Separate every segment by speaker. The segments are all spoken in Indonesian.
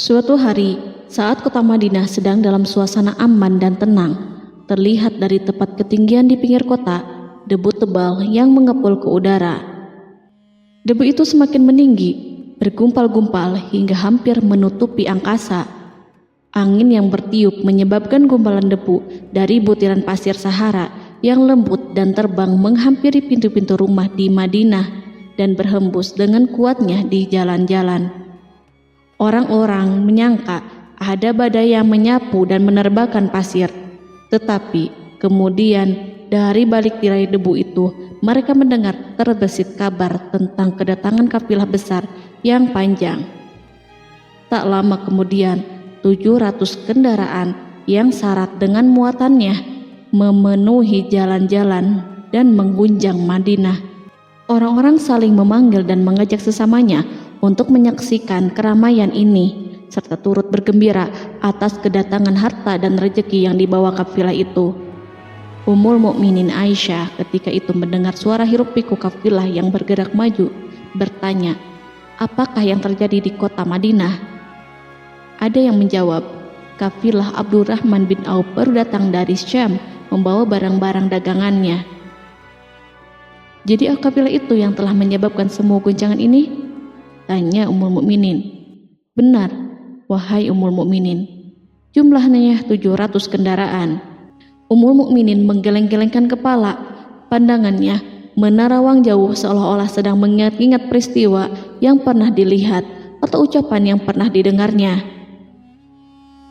Speaker 1: Suatu hari, saat kota Madinah sedang dalam suasana aman dan tenang, terlihat dari tepat ketinggian di pinggir kota, debu tebal yang mengepul ke udara. Debu itu semakin meninggi, bergumpal-gumpal hingga hampir menutupi angkasa. Angin yang bertiup menyebabkan gumpalan debu dari butiran pasir Sahara yang lembut dan terbang menghampiri pintu-pintu rumah di Madinah dan berhembus dengan kuatnya di jalan-jalan. Orang-orang menyangka ada badai yang menyapu dan menerbangkan pasir, tetapi kemudian dari balik tirai debu itu mereka mendengar terbesit kabar tentang kedatangan kafilah besar yang panjang. Tak lama kemudian 700 kendaraan yang syarat dengan muatannya memenuhi jalan-jalan dan mengguncang Madinah. Orang-orang saling memanggil dan mengajak sesamanya untuk menyaksikan keramaian ini, serta turut bergembira atas kedatangan harta dan rezeki yang dibawa kafilah itu. Ummul Mukminin Aisyah ketika itu mendengar suara hiruk-pikuk kafilah yang bergerak maju, bertanya, apakah yang terjadi di kota Madinah? Ada yang menjawab, kafilah Abdurrahman bin Auf baru datang dari Syam membawa barang-barang dagangannya. Jadi kafilah itu yang telah menyebabkan semua guncangan ini? Tanya Ummul Mukminin. Benar, wahai Ummul Mukminin. Jumlahnya 700 kendaraan. Ummul Mukminin menggeleng-gelengkan kepala. Pandangannya menerawang jauh seolah-olah sedang mengingat-ingat peristiwa yang pernah dilihat atau ucapan yang pernah didengarnya.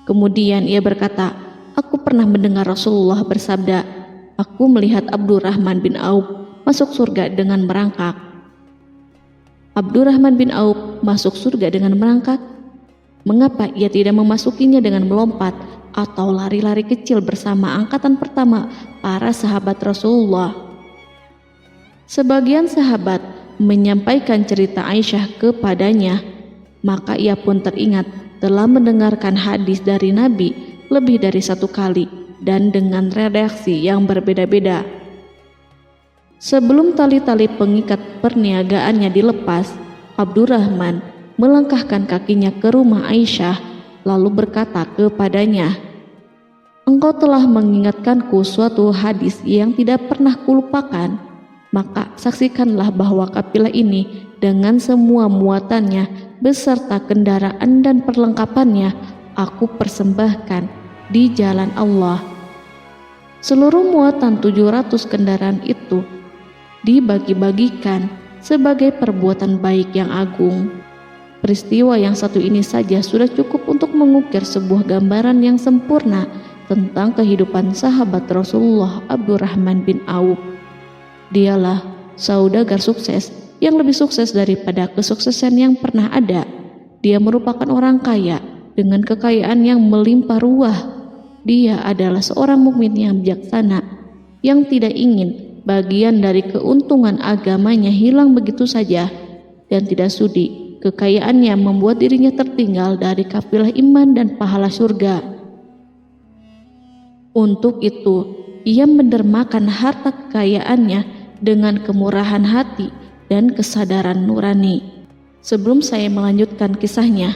Speaker 1: Kemudian ia berkata, aku pernah mendengar Rasulullah bersabda, aku melihat Abdurrahman bin Auf masuk surga dengan merangkak. Abdurrahman bin Auf masuk surga dengan merangkak? Mengapa ia tidak memasukinya dengan melompat atau lari-lari kecil bersama angkatan pertama para sahabat Rasulullah? Sebagian sahabat menyampaikan cerita Aisyah kepadanya, maka ia pun teringat telah mendengarkan hadis dari Nabi lebih dari satu kali dan dengan redaksi yang berbeda-beda. Sebelum tali-tali pengikat perniagaannya dilepas, Abdurrahman melangkahkan kakinya ke rumah Aisyah lalu berkata kepadanya, engkau telah mengingatkanku suatu hadis yang tidak pernah kulupakan, maka saksikanlah bahwa kafilah ini dengan semua muatannya beserta kendaraan dan perlengkapannya aku persembahkan di jalan Allah. Seluruh muatan 700 kendaraan itu dibagi-bagikan sebagai perbuatan baik yang agung. Peristiwa yang satu ini saja sudah cukup untuk mengukir sebuah gambaran yang sempurna tentang kehidupan sahabat Rasulullah Abdurrahman bin Auf. Dialah saudagar sukses yang lebih sukses daripada kesuksesan yang pernah ada. Dia merupakan orang kaya dengan kekayaan yang melimpah ruah. Dia adalah seorang mukmin yang bijaksana yang tidak ingin bagian dari keuntungan agamanya hilang begitu saja dan tidak sudi kekayaannya membuat dirinya tertinggal dari kafilah iman dan pahala surga. Untuk itu, ia mendermakan harta kekayaannya dengan kemurahan hati dan kesadaran nurani. Sebelum saya melanjutkan kisahnya,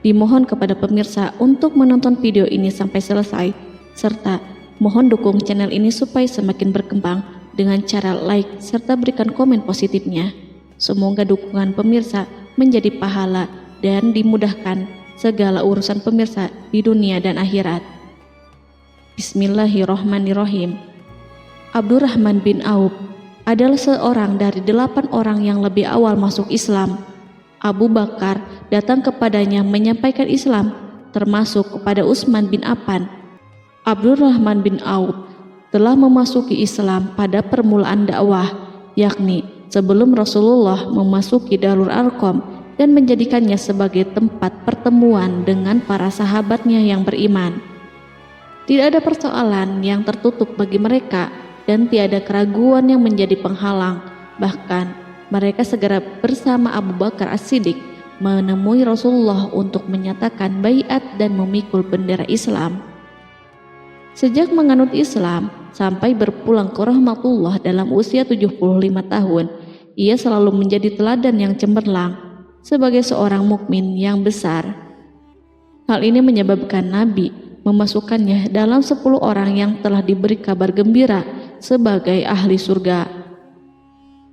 Speaker 1: dimohon kepada pemirsa untuk menonton video ini sampai selesai, serta mohon dukung channel ini supaya semakin berkembang dengan cara like serta berikan komen positifnya. Semoga dukungan pemirsa menjadi pahala dan dimudahkan segala urusan pemirsa di dunia dan akhirat. Bismillahirrohmanirrohim. Abdurrahman bin Auf adalah seorang dari 8 orang yang lebih awal masuk Islam. Abu Bakar datang kepadanya menyampaikan Islam, termasuk kepada Utsman bin Affan. Abdurrahman bin Auf telah memasuki Islam pada permulaan dakwah, yakni sebelum Rasulullah memasuki Darul Arqam dan menjadikannya sebagai tempat pertemuan dengan para sahabatnya yang beriman. Tidak ada persoalan yang tertutup bagi mereka dan tiada keraguan yang menjadi penghalang. Bahkan mereka segera bersama Abu Bakar As-Siddiq menemui Rasulullah untuk menyatakan baiat dan memikul bendera Islam. Sejak menganut Islam sampai berpulang ke rahmatullah dalam usia 75 tahun, ia selalu menjadi teladan yang cemerlang sebagai seorang mukmin yang besar. Hal ini menyebabkan Nabi memasukkannya dalam 10 orang yang telah diberi kabar gembira sebagai ahli surga.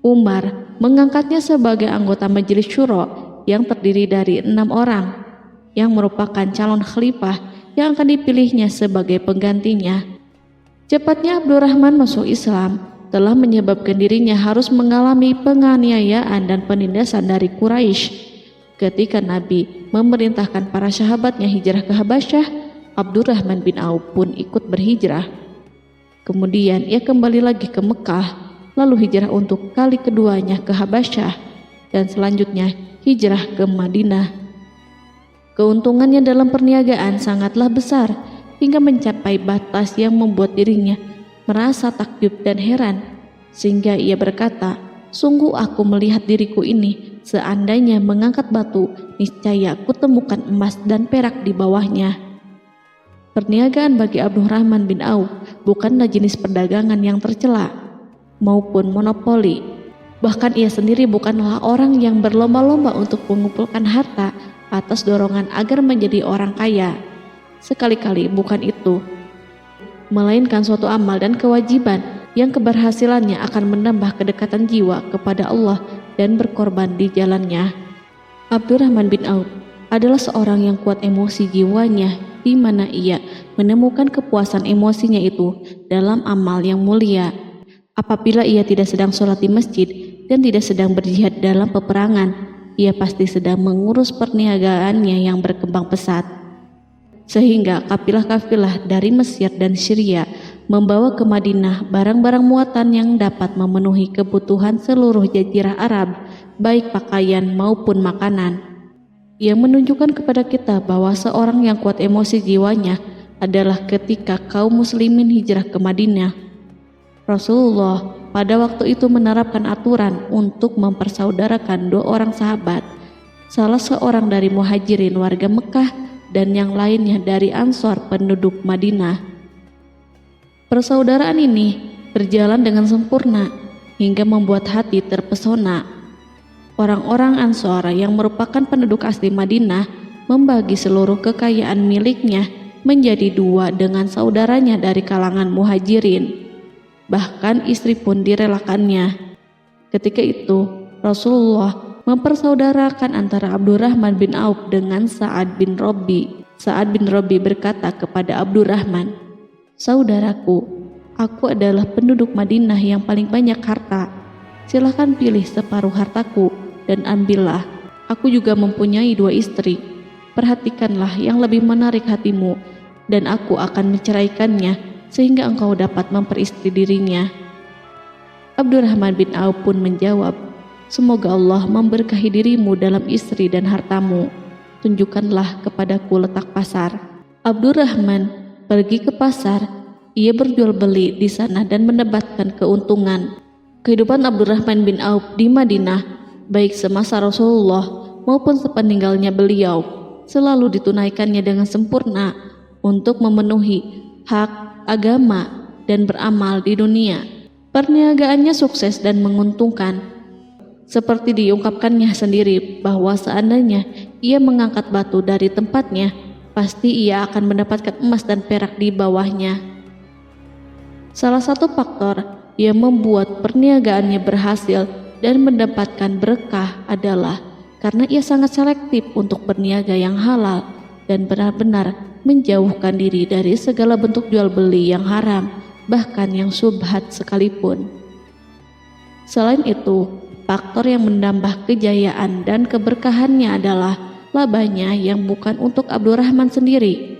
Speaker 1: Umar mengangkatnya sebagai anggota majelis syuro yang terdiri dari 6 orang yang merupakan calon khalifah yang akan dipilihnya sebagai penggantinya. Cepatnya Abdurrahman masuk Islam telah menyebabkan dirinya harus mengalami penganiayaan dan penindasan dari Quraisy. Ketika Nabi memerintahkan para sahabatnya hijrah ke Habasyah, Abdurrahman bin Auf pun ikut berhijrah. Kemudian ia kembali lagi ke Mekah, lalu hijrah untuk kali keduanya ke Habasyah, dan selanjutnya hijrah ke Madinah. Keuntungannya dalam perniagaan sangatlah besar, hingga mencapai batas yang membuat dirinya merasa takjub dan heran, sehingga ia berkata, "Sungguh aku melihat diriku ini, seandainya mengangkat batu, niscaya aku temukan emas dan perak di bawahnya." Perniagaan bagi Abdurrahman bin Auf bukanlah jenis perdagangan yang tercela maupun monopoli. Bahkan ia sendiri bukanlah orang yang berlomba-lomba untuk mengumpulkan harta atas dorongan agar menjadi orang kaya. Sekali-kali bukan itu, melainkan suatu amal dan kewajiban yang keberhasilannya akan menambah kedekatan jiwa kepada Allah dan berkorban di jalannya. Abdurrahman bin Auf adalah seorang yang kuat emosi jiwanya, di mana ia menemukan kepuasan emosinya itu dalam amal yang mulia. Apabila ia tidak sedang sholat di masjid dan tidak sedang berjihad dalam peperangan, ia pasti sedang mengurus perniagaannya yang berkembang pesat. Sehingga kafilah-kafilah dari Mesir dan Syria membawa ke Madinah barang-barang muatan yang dapat memenuhi kebutuhan seluruh jazirah Arab, baik pakaian maupun makanan. Yang menunjukkan kepada kita bahwa seorang yang kuat emosi jiwanya adalah ketika kaum muslimin hijrah ke Madinah. Rasulullah pada waktu itu menerapkan aturan untuk mempersaudarakan 2 orang sahabat, salah seorang dari muhajirin warga Mekah dan yang lainnya dari Ansor penduduk Madinah. Persaudaraan ini berjalan dengan sempurna hingga membuat hati terpesona. Orang-orang Ansor yang merupakan penduduk asli Madinah membagi seluruh kekayaan miliknya menjadi 2 dengan saudaranya dari kalangan muhajirin. Bahkan istri pun direlakannya. Ketika itu Rasulullah mempersaudarakan antara Abdurrahman bin Auf dengan Sa'ad bin Rabi. Sa'ad bin Rabi berkata kepada Abdurrahman, "Saudaraku, aku adalah penduduk Madinah yang paling banyak harta. Silahkan pilih separuh hartaku dan ambillah. Aku juga mempunyai 2 istri. Perhatikanlah yang lebih menarik hatimu, dan aku akan menceraikannya sehingga engkau dapat memperistri dirinya." Abdurrahman bin Auf pun menjawab, "Semoga Allah memberkahi dirimu dalam istri dan hartamu. Tunjukkanlah kepadaku letak pasar." Abdurrahman pergi ke pasar. Ia berjual beli di sana dan mendapatkan keuntungan. Kehidupan Abdurrahman bin Auf di Madinah, baik semasa Rasulullah maupun sepeninggalnya beliau, selalu ditunaikannya dengan sempurna untuk memenuhi hak agama dan beramal di dunia. Perniagaannya sukses dan menguntungkan. Seperti diungkapkannya sendiri bahwa seandainya ia mengangkat batu dari tempatnya, pasti ia akan mendapatkan emas dan perak di bawahnya. Salah satu faktor yang membuat perniagaannya berhasil dan mendapatkan berkah adalah karena ia sangat selektif untuk berniaga yang halal dan benar-benar menjauhkan diri dari segala bentuk jual beli yang haram, bahkan yang syubhat sekalipun. Selain itu, faktor yang menambah kejayaan dan keberkahannya adalah labanya yang bukan untuk Abdurrahman sendiri,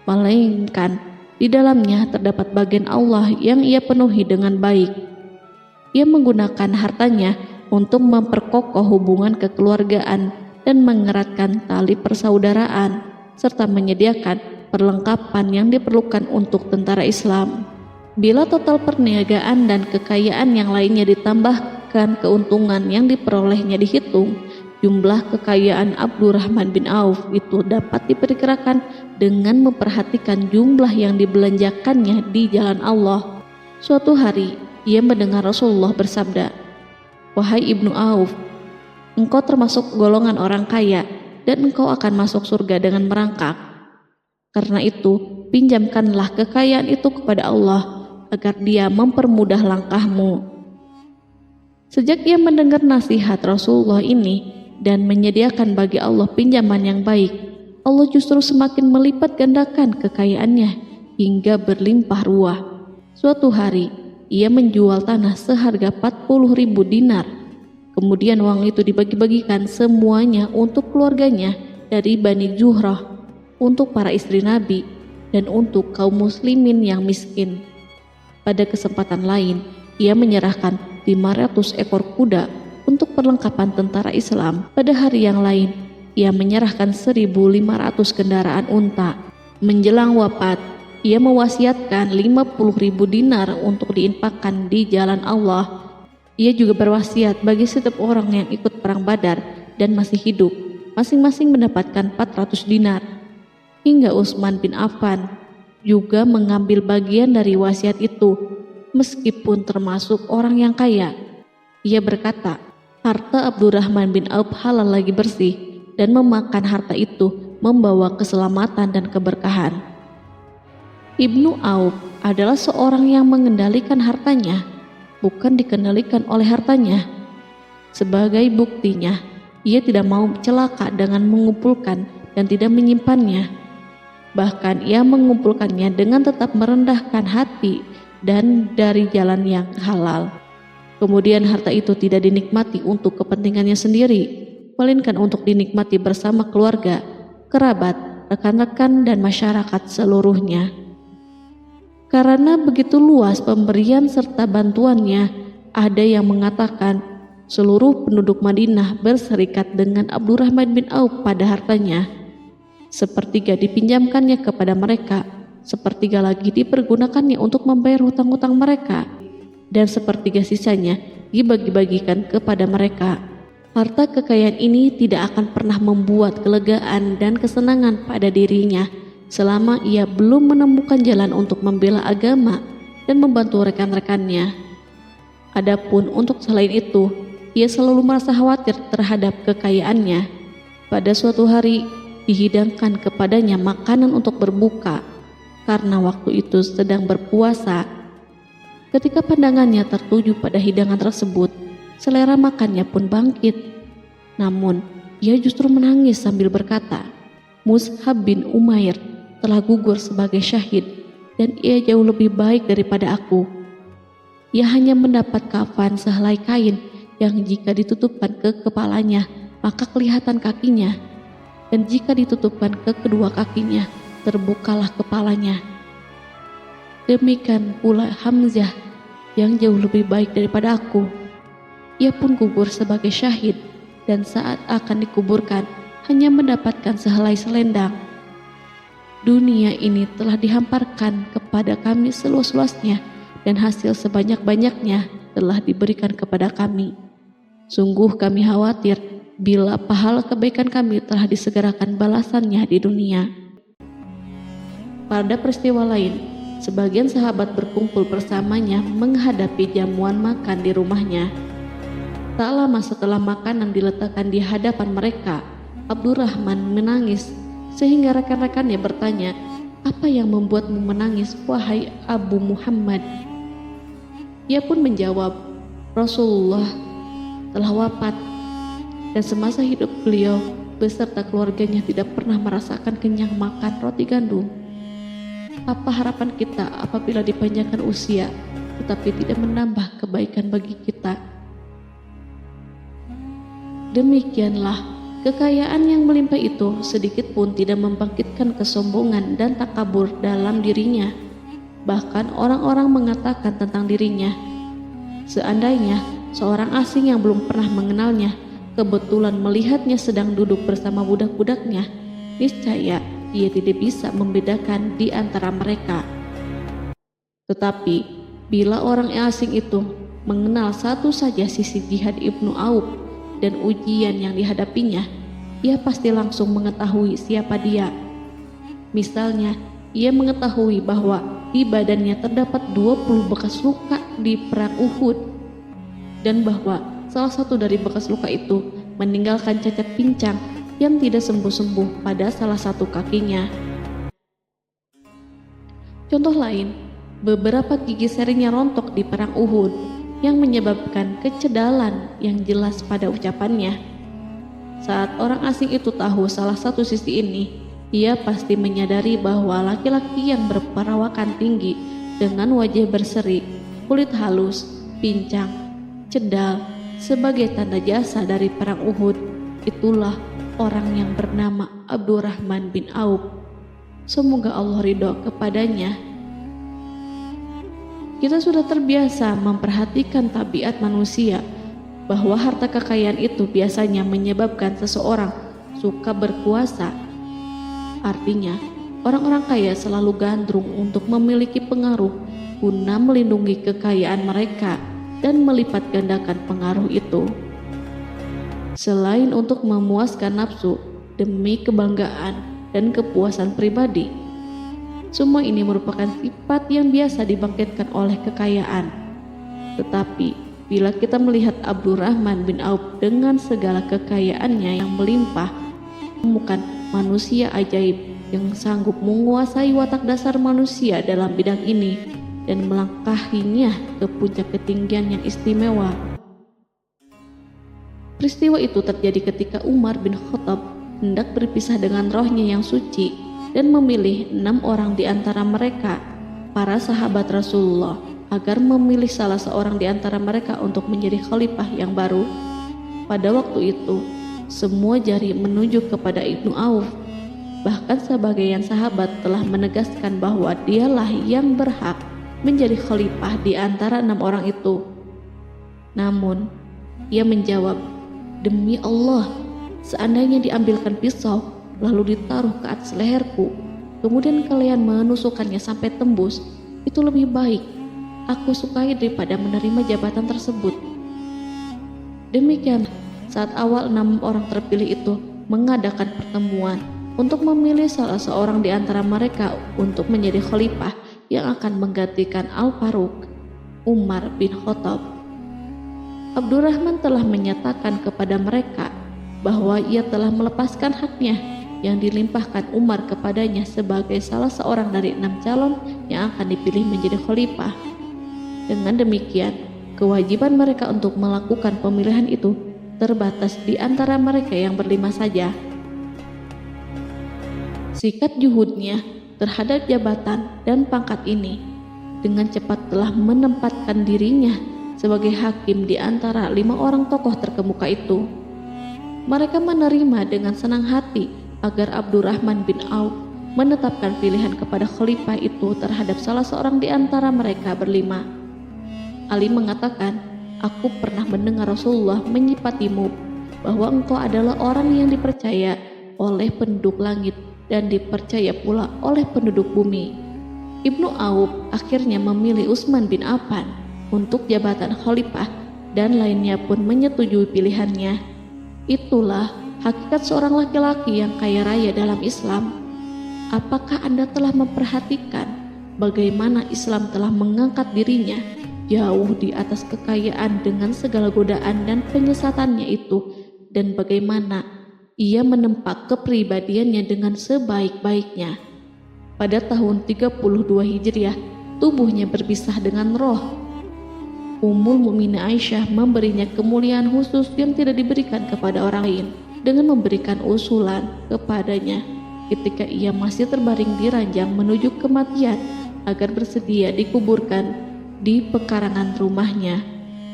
Speaker 1: melainkan di dalamnya terdapat bagian Allah yang ia penuhi dengan baik. Ia menggunakan hartanya untuk memperkokoh hubungan kekeluargaan dan mengeratkan tali persaudaraan, serta menyediakan perlengkapan yang diperlukan untuk tentara Islam. Bila total perniagaan dan kekayaan yang lainnya ditambahkan keuntungan yang diperolehnya dihitung, jumlah kekayaan Abdurrahman bin Auf itu dapat diperkirakan dengan memperhatikan jumlah yang dibelanjakannya di jalan Allah. Suatu hari, ia mendengar Rasulullah bersabda, "Wahai Ibnu Auf, engkau termasuk golongan orang kaya dan engkau akan masuk surga dengan merangkak." Karena itu, pinjamkanlah kekayaan itu kepada Allah agar Dia mempermudah langkahmu." Sejak ia mendengar nasihat Rasulullah ini dan menyediakan bagi Allah pinjaman yang baik, Allah justru semakin melipat gandakan kekayaannya hingga berlimpah ruah. Suatu hari, ia menjual tanah seharga 40.000 dinar. Kemudian uang itu dibagi-bagikan semuanya untuk keluarganya dari Bani Zuhrah, untuk para istri Nabi, dan untuk kaum muslimin yang miskin. Pada kesempatan lain, ia menyerahkan 500 ekor kuda untuk perlengkapan tentara Islam. Pada hari yang lain, ia menyerahkan 1.500 kendaraan unta. Menjelang wafat, ia mewasiatkan 50.000 dinar untuk diinfakkan di jalan Allah. Ia juga berwasiat bagi setiap orang yang ikut perang Badar dan masih hidup, masing-masing mendapatkan 400 dinar. Hingga Utsman bin Affan juga mengambil bagian dari wasiat itu, meskipun termasuk orang yang kaya. Ia berkata, harta Abdurrahman bin Auf halal lagi bersih, dan memakan harta itu membawa keselamatan dan keberkahan. Ibnu Auf adalah seorang yang mengendalikan hartanya, bukan dikendalikan oleh hartanya. Sebagai buktinya, ia tidak mau celaka dengan mengumpulkan dan tidak menyimpannya. Bahkan ia mengumpulkannya dengan tetap merendahkan hati dan dari jalan yang halal. Kemudian harta itu tidak dinikmati untuk kepentingannya sendiri, melainkan untuk dinikmati bersama keluarga, kerabat, rekan-rekan, dan masyarakat seluruhnya. Karena begitu luas pemberian serta bantuannya, ada yang mengatakan seluruh penduduk Madinah berserikat dengan Abdurrahman bin Auf pada hartanya. Sepertiga dipinjamkannya kepada mereka, sepertiga lagi dipergunakannya untuk membayar hutang-hutang mereka, dan sepertiga sisanya dibagi-bagikan kepada mereka. Harta kekayaan ini tidak akan pernah membuat kelegaan dan kesenangan pada dirinya selama ia belum menemukan jalan untuk membela agama dan membantu rekan-rekannya. Adapun untuk selain itu, ia selalu merasa khawatir terhadap kekayaannya. Pada suatu hari, dihidangkan kepadanya makanan untuk berbuka karena waktu itu sedang berpuasa. Ketika pandangannya tertuju pada hidangan tersebut, selera makannya pun bangkit. Namun, ia justru menangis sambil berkata, "Mus'hab bin Umair telah gugur sebagai syahid dan ia jauh lebih baik daripada aku. Ia hanya mendapat kafan sehelai kain yang jika ditutupkan ke kepalanya, maka kelihatan kakinya, dan jika ditutupkan ke kedua kakinya, terbukalah kepalanya. Demikian pula Hamzah yang jauh lebih baik daripada aku. Ia pun gugur sebagai syahid, dan saat akan dikuburkan hanya mendapatkan sehelai selendang. Dunia ini telah dihamparkan kepada kami seluas-luasnya, dan hasil sebanyak-banyaknya telah diberikan kepada kami. Sungguh kami khawatir bila pahala kebaikan kami telah disegerakan balasannya di dunia." Pada peristiwa lain, sebagian sahabat berkumpul bersamanya menghadapi jamuan makan di rumahnya. Tak lama setelah makanan diletakkan di hadapan mereka, Abdurrahman menangis sehingga rekan-rekannya bertanya, "Apa yang membuatmu menangis, wahai Abu Muhammad?" Ia pun menjawab, "Rasulullah telah wafat, dan semasa hidup beliau beserta keluarganya tidak pernah merasakan kenyang makan roti gandum. Apa harapan kita apabila dipanjangkan usia tetapi tidak menambah kebaikan bagi kita?" Demikianlah, kekayaan yang melimpah itu sedikit pun tidak membangkitkan kesombongan dan takabur dalam dirinya. Bahkan orang-orang mengatakan tentang dirinya, seandainya seorang asing yang belum pernah mengenalnya kebetulan melihatnya sedang duduk bersama budak-budaknya, niscaya ia tidak bisa membedakan di antara mereka. Tetapi bila orang asing itu mengenal satu saja sisi jihad Ibnu Auf dan ujian yang dihadapinya, ia pasti langsung mengetahui siapa dia. Misalnya, ia mengetahui bahwa di badannya terdapat 20 bekas luka di perang Uhud, dan bahwa salah satu dari bekas luka itu meninggalkan cacat pincang yang tidak sembuh-sembuh pada salah satu kakinya. Contoh lain, beberapa gigi serinya rontok di perang Uhud yang menyebabkan kecedalan yang jelas pada ucapannya. Saat orang asing itu tahu salah satu sisi ini, ia pasti menyadari bahwa laki-laki yang berperawakan tinggi dengan wajah berseri, kulit halus, pincang, cedal sebagai tanda jasa dari perang Uhud, itulah orang yang bernama Abdurrahman bin Auf. Semoga Allah ridho kepadanya. Kita sudah terbiasa memperhatikan tabiat manusia, bahwa harta kekayaan itu biasanya menyebabkan seseorang suka berkuasa. Artinya, orang-orang kaya selalu gandrung untuk memiliki pengaruh guna melindungi kekayaan mereka dan melipat gandakan pengaruh itu. Selain untuk memuaskan nafsu demi kebanggaan dan kepuasan pribadi, semua ini merupakan sifat yang biasa dibangkitkan oleh kekayaan. Tetapi bila kita melihat Abdurrahman bin Auf dengan segala kekayaannya yang melimpah, menemukan manusia ajaib yang sanggup menguasai watak dasar manusia dalam bidang ini dan melangkahinya ke puncak ketinggian yang istimewa. Peristiwa itu terjadi ketika Umar bin Khattab hendak berpisah dengan rohnya yang suci dan memilih 6 orang di antara mereka, para sahabat Rasulullah, agar memilih salah seorang di antara mereka untuk menjadi khalifah yang baru. Pada waktu itu, semua jari menunjuk kepada Ibnu Auf. Bahkan sebagian sahabat telah menegaskan bahwa dialah yang berhak menjadi khalifah di antara 6 orang itu. Namun, ia menjawab, "Demi Allah, seandainya diambilkan pisau lalu ditaruh ke atas leherku, kemudian kalian menusukkannya sampai tembus, itu lebih baik aku sukai daripada menerima jabatan tersebut." Demikian, saat awal 6 orang terpilih itu mengadakan pertemuan untuk memilih salah seorang di antara mereka untuk menjadi khalifah yang akan menggantikan Al-Faruq, Umar bin Khattab, Abdurrahman telah menyatakan kepada mereka bahwa ia telah melepaskan haknya yang dilimpahkan Umar kepadanya sebagai salah seorang dari 6 calon yang akan dipilih menjadi khalifah. Dengan demikian, kewajiban mereka untuk melakukan pemilihan itu terbatas di antara mereka yang berlima saja. Sikat juhudnya terhadap jabatan dan pangkat ini dengan cepat telah menempatkan dirinya sebagai hakim di antara 5 orang tokoh terkemuka itu. Mereka menerima dengan senang hati agar Abdurrahman bin Auf menetapkan pilihan kepada khalifah itu terhadap salah seorang di antara mereka berlima. Ali mengatakan, "Aku pernah mendengar Rasulullah menyifatimu bahwa engkau adalah orang yang dipercaya oleh penduduk langit dan dipercaya pula oleh penduduk bumi." Ibnu Auf akhirnya memilih Utsman bin Affan untuk jabatan khalifah dan lainnya pun menyetujui pilihannya. Itulah hakikat seorang laki-laki yang kaya raya dalam Islam. Apakah Anda telah memperhatikan bagaimana Islam telah mengangkat dirinya jauh di atas kekayaan dengan segala godaan dan penyesatannya itu, dan bagaimana ia menempa kepribadiannya dengan sebaik-baiknya? Pada tahun 32 Hijriah, tubuhnya berpisah dengan roh. Ummul Mukminin Aisyah memberinya kemuliaan khusus yang tidak diberikan kepada orang lain dengan memberikan usulan kepadanya ketika ia masih terbaring di ranjang menuju kematian agar bersedia dikuburkan di pekarangan rumahnya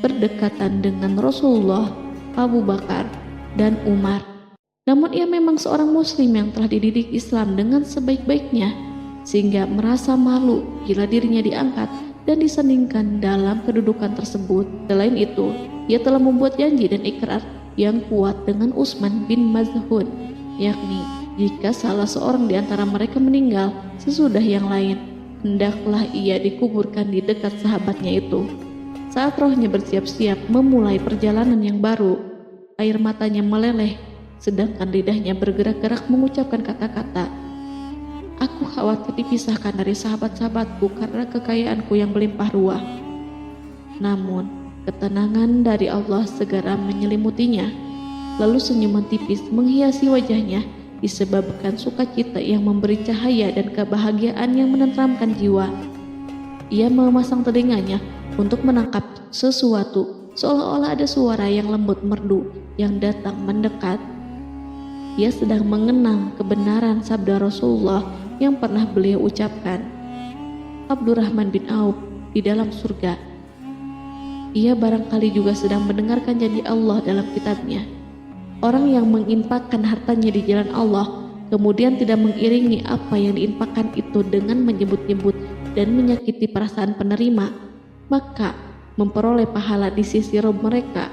Speaker 1: berdekatan dengan Rasulullah, Abu Bakar, dan Umar. Namun ia memang seorang muslim yang telah dididik Islam dengan sebaik-baiknya, sehingga merasa malu bila dirinya diangkat dan disandingkan dalam kedudukan tersebut. Selain itu, ia telah membuat janji dan ikrar yang kuat dengan Utsman bin Maz'un, yakni jika salah seorang di antara mereka meninggal sesudah yang lain, hendaklah ia dikuburkan di dekat sahabatnya itu. Saat rohnya bersiap-siap memulai perjalanan yang baru, air matanya meleleh, sedangkan lidahnya bergerak-gerak mengucapkan kata-kata, "Aku khawatir dipisahkan dari sahabat-sahabatku karena kekayaanku yang melimpah ruah." Namun, ketenangan dari Allah segera menyelimutinya. Lalu senyuman tipis menghiasi wajahnya disebabkan sukacita yang memberi cahaya dan kebahagiaan yang menenteramkan jiwa. Ia memasang telinganya untuk menangkap sesuatu, seolah-olah ada suara yang lembut merdu yang datang mendekat. Ia sedang mengenang kebenaran sabda Rasulullah yang pernah beliau ucapkan, Abdurrahman bin Auf di dalam surga. Ia barangkali juga sedang mendengarkan janji Allah dalam kitabnya. Orang yang menginfakkan hartanya di jalan Allah, kemudian tidak mengiringi apa yang diinfakkan itu dengan menyebut-nyebut dan menyakiti perasaan penerima, maka memperoleh pahala di sisi Rabb mereka.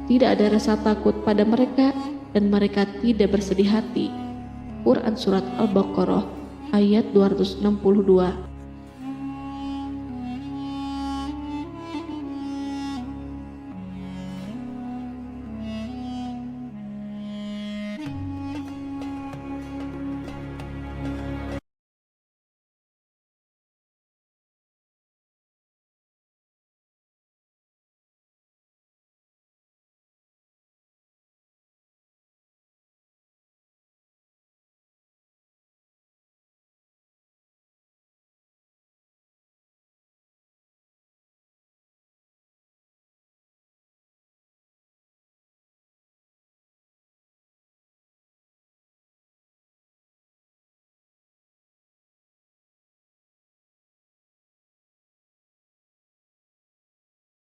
Speaker 1: Tidak ada rasa takut pada mereka dan mereka tidak bersedih hati. Quran Surat Al-Baqarah ayat 262.